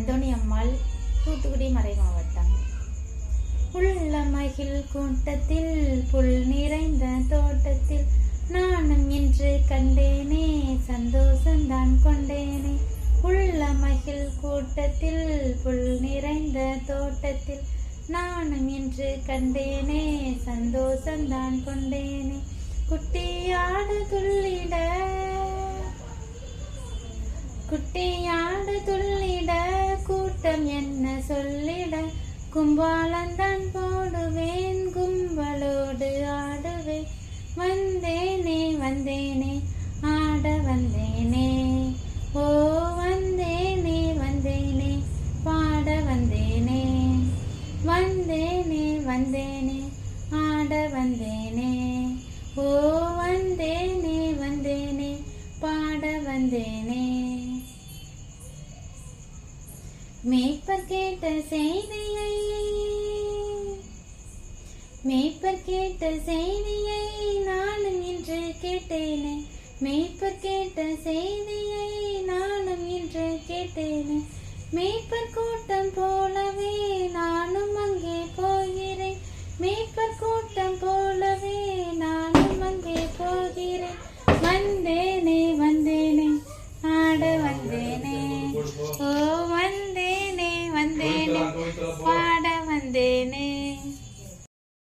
அந்தோணி அம்மாள், தூத்துக்குடி மறை மாவட்டம். உள்ள மகிழ் கூட்டத்தில் புல் நிறைந்த தோட்டத்தில் நானும் இன்று கண்டேனே, சந்தோஷந்தான் கொண்டேனே. உள்ள மகிழ் கூட்டத்தில் புல் நிறைந்த தோட்டத்தில் நானும் இன்று கண்டேனே, சந்தோஷந்தான் கொண்டேனே. குட்டியாடு துள்ளிட குட்டியாடு துள்ளிட கூட்டம் என்ன சொல்லிட, கும்பாலந்தான் போடுவேன் கும்பலோடு ஆடுவேன். வந்தேனே வந்தேனே ஆட வந்தேனே, ஓ வந்தேனே வந்தேனே பாட வந்தேனே. வந்தேனே வந்தேனே ஆட வந்தேனே, ஓ வந்தேனே வந்தேனே பாட வந்தேனே. மேய்ப்பர் கேட்ட செய்தியை மேய்ப்பர் கேட்ட செய்தியை நானும் இன்று கேட்டேனே. மேய்ப்பர் கேட்ட செய்தியை நானும் இன்று கேட்டேனே. மேய்ப்பர் கூட்டம்